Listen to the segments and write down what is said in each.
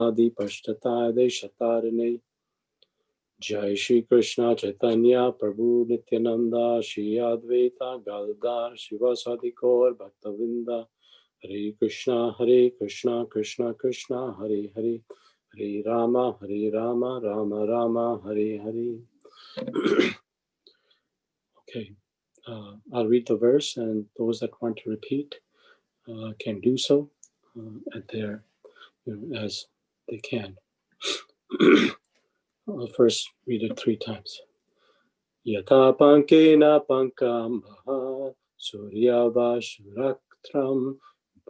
Adi Pashtataya Deshatarane. Jai Shri Krishna Chaitanya Prabhu Nityananda Shri Advaita Gadadhar Shivasadi Gaur Bhaktavinda. Hare Krishna Krishna Krishna Hare Hare, Hare Rama Rama Rama Hare Hare. Okay, I'll read the verse, and those that want to repeat can do so at their, as they can. I'll first read it 3 times. Yata pankena pankam bha suryava shuraktram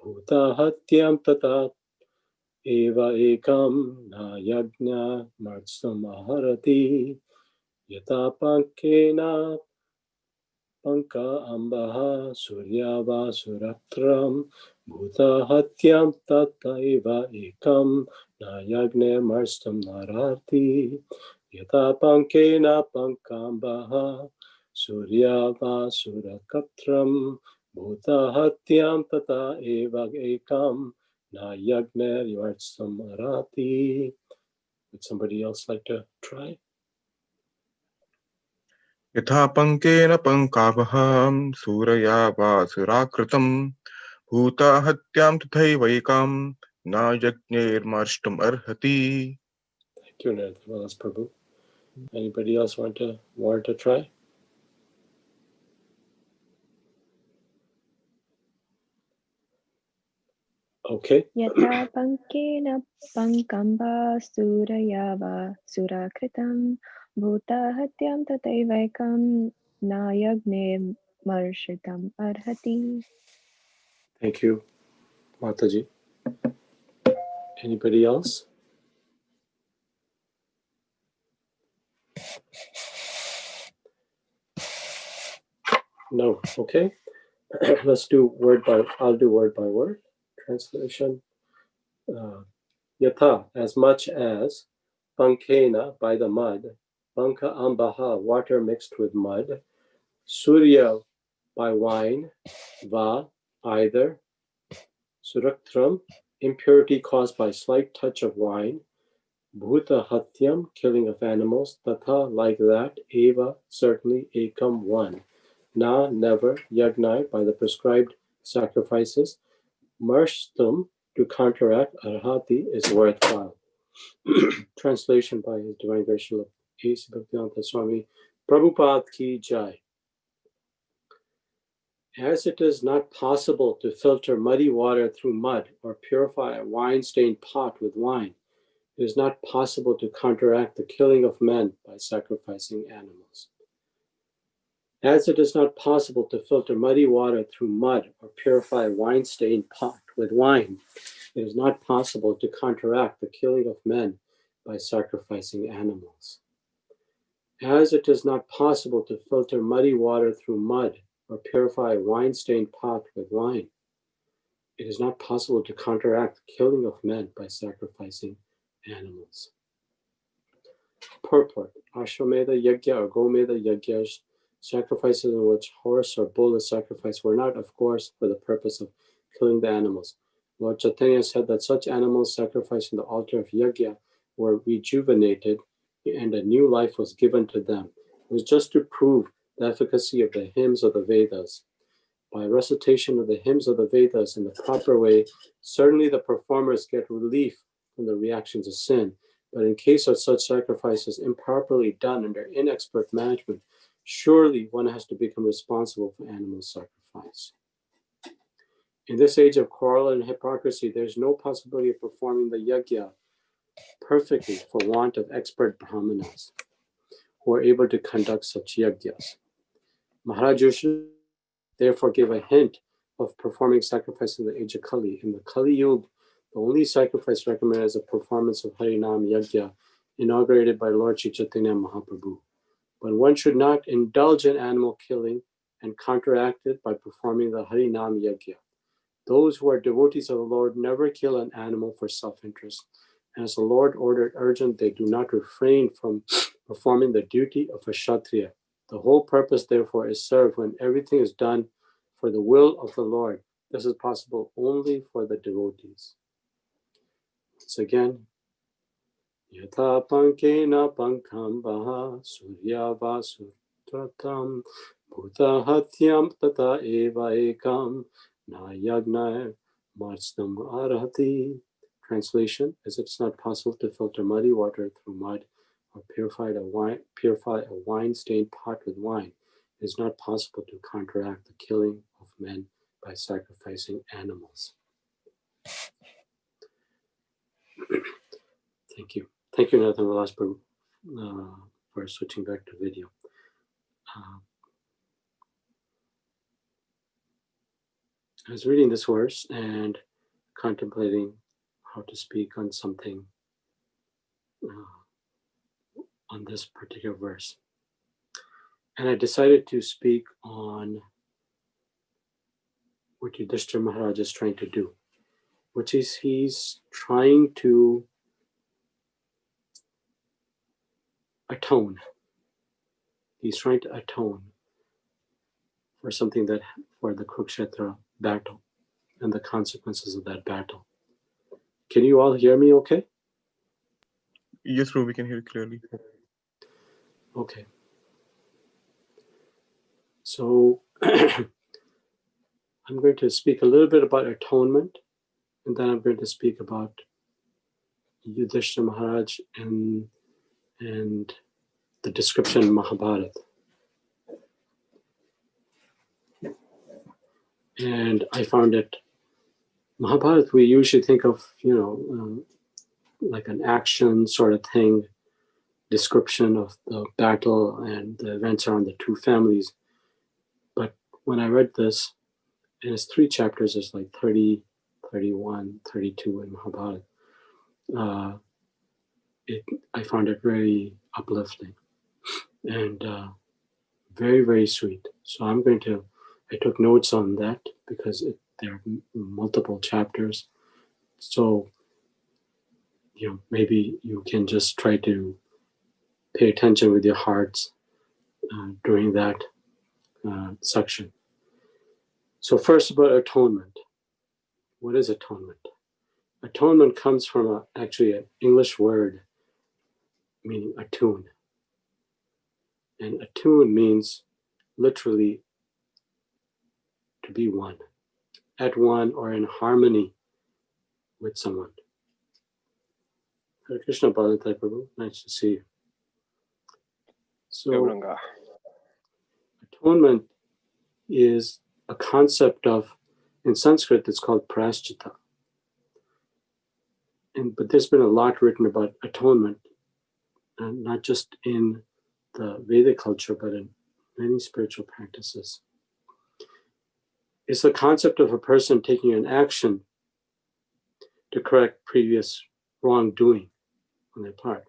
bhuta hatyam tatat eva ekam na yajna martsamaharati yata pankena panka ambaha suryava suraktram bhuta hatyam tata eva ekam na yajna martsamaharati yata pankena pankambaha suryava surakaptram bhuta hatyam tata eva ekam na yagner yartsamarati. Would somebody else like to try? Yatha pankena pankabham suraya vasurakratam bhuta hatyam tathaivaikam na yajner marshtam arhati. Thank you, Nirmalas Prabhu. Anybody else want to try? Okay. Yatha pankena pankamba surayava surakritam bhuta hatyam tataivaikam na yagne marshitam arhati. Thank you, Mataji. Anybody else? No. Okay. Let's do I'll do word by word translation. Yatha, as much as, pankena, by the mud, panka ambaha, water mixed with mud, surya, by wine, va, either, suraktram, impurity caused by slight touch of wine, bhuta hatyam, killing of animals, tatha, like that, eva, certainly, ekam, one, na, never, yagnai, by the prescribed sacrifices, marstum, to counteract, arhati, is worthwhile. Translation by His Divine Grace A.C. Bhaktivedanta Swami Prabhupada Ki Jai. As it is not possible to filter muddy water through mud or purify a wine-stained pot with wine, it is not possible to counteract the killing of men by sacrificing animals. As it is not possible to filter muddy water through mud or purify a wine-stained pot with wine, it is not possible to counteract the killing of men by sacrificing animals. As it is not possible to filter muddy water through mud or purify a wine-stained pot with wine, it is not possible to counteract the killing of men by sacrificing animals. Purport: Ashwamedha Yajna or Gomedha Yajnas, sacrifices in which horse or bull is sacrificed, were not, of course, for the purpose of killing the animals. Lord Chaitanya said that such animals sacrificed on the altar of Yajna were rejuvenated and a new life was given to them. It was just to prove the efficacy of the hymns of the Vedas. By recitation of the hymns of the Vedas in the proper way, certainly the performers get relief from the reactions of sin. But in case of such sacrifices improperly done under inexpert management, surely one has to become responsible for animal sacrifice. In this age of quarrel and hypocrisy, there is no possibility of performing the yajna perfectly for want of expert brahmanas who are able to conduct such yajnas. Maharaj Yusha therefore gave a hint of performing sacrifice in the age of Kali. In the Kali Yuga, the only sacrifice recommended is the performance of Harinam Yajna, inaugurated by Lord Chaitanya Mahaprabhu. But one should not indulge in animal killing and counteract it by performing the Harinam Yajna. Those who are devotees of the Lord never kill an animal for self-interest. As the Lord ordered Arjuna, they do not refrain from performing the duty of a Kshatriya. The whole purpose, therefore, is served when everything is done for the will of the Lord. This is possible only for the devotees. Once again, Yatha pankena pankambha surya vasutratam bhuta hatyam tata eva ekam na yagna marstam arhati. Translation: as it's not possible to filter muddy water through mud or purify a wine-stained pot with wine, it is not possible to counteract the killing of men by sacrificing animals. Thank you. Thank you, Nathan Vilas, for switching back to video. I was reading this verse and contemplating how to speak on something on this particular verse. And I decided to speak on what Yudhishthira Maharaj is trying to do, which is he's trying to atone. He's trying to atone for something for the Kurukshetra battle and the consequences of that battle. Can you all hear me okay? Yes, bro, we can hear it clearly. Okay. So I'm going to speak a little bit about atonement, and then I'm going to speak about Yudhishthira Maharaj and the description in Mahabharata. And I found it, Mahabharata, we usually think of, like an action sort of thing, description of the battle and the events around the two families. But when I read this, and it's 3 chapters, it's like 30, 31, 32 in Mahabharata. I found it very uplifting and very, very sweet. So I took notes on that because there are multiple chapters. So, maybe you can just try to pay attention with your hearts during that section. So first about atonement. What is atonement? Atonement comes from actually an English word meaning attune. And attune means literally to be one, at one or in harmony with someone. Hare Krishna Balatai Prabhu, nice to see you. So atonement is a concept of, in Sanskrit, it's called praschita. But there's been a lot written about atonement, not just in the Vedic culture, but in many spiritual practices. It's the concept of a person taking an action to correct previous wrongdoing on their part.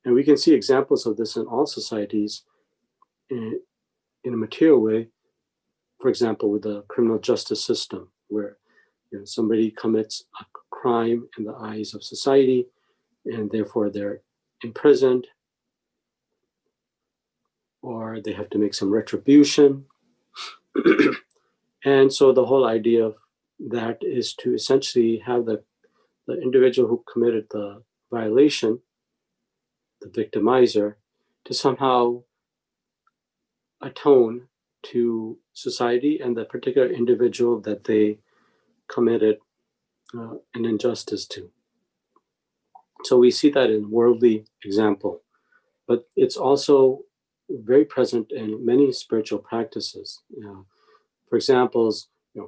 And we can see examples of this in all societies in a material way. For example, with the criminal justice system, where somebody commits a crime in the eyes of society, and therefore they're imprisoned, or they have to make some retribution. And so the whole idea of that is to essentially have the individual who committed the violation, the victimizer, to somehow atone to society and the particular individual that they committed an injustice to. So we see that in worldly example, but it's also very present in many spiritual practices. For example,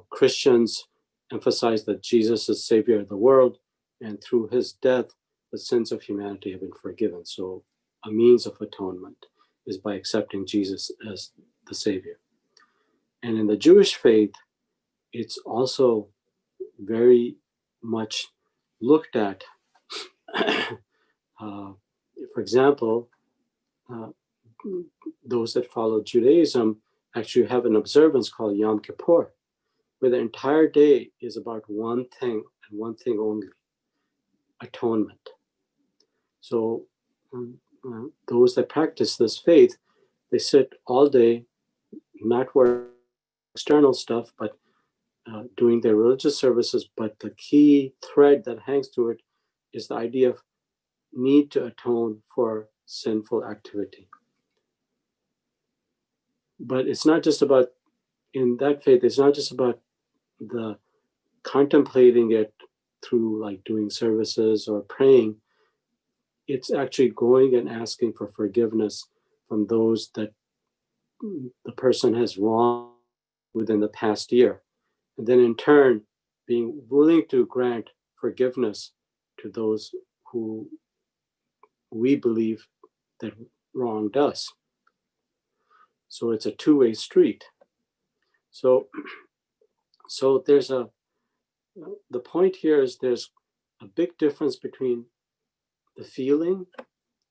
Christians emphasize that Jesus is Savior of the world, and through his death, the sins of humanity have been forgiven. So a means of atonement is by accepting Jesus as the Savior. And in the Jewish faith, it's also very much looked at. For example, those that follow Judaism actually have an observance called Yom Kippur, where the entire day is about one thing and one thing only: atonement. So those that practice this faith, they sit all day, not working external stuff, but doing their religious services. But the key thread that hangs through it is the idea of need to atone for sinful activity. But it's not just about, in that faith, it's not just about the contemplating it through like doing services or praying. It's actually going and asking for forgiveness from those that the person has wronged within the past year. And then in turn, being willing to grant forgiveness to those who we believe that wronged us. So it's a two-way street. So there's the point here is there's a big difference between the feeling.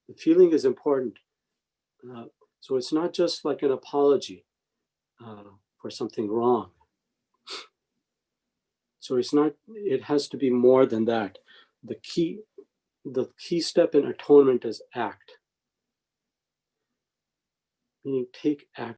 The feeling is important. So it's not just like an apology for something wrong. So it's not, it has to be more than that. The key step in atonement is act. Meaning take action.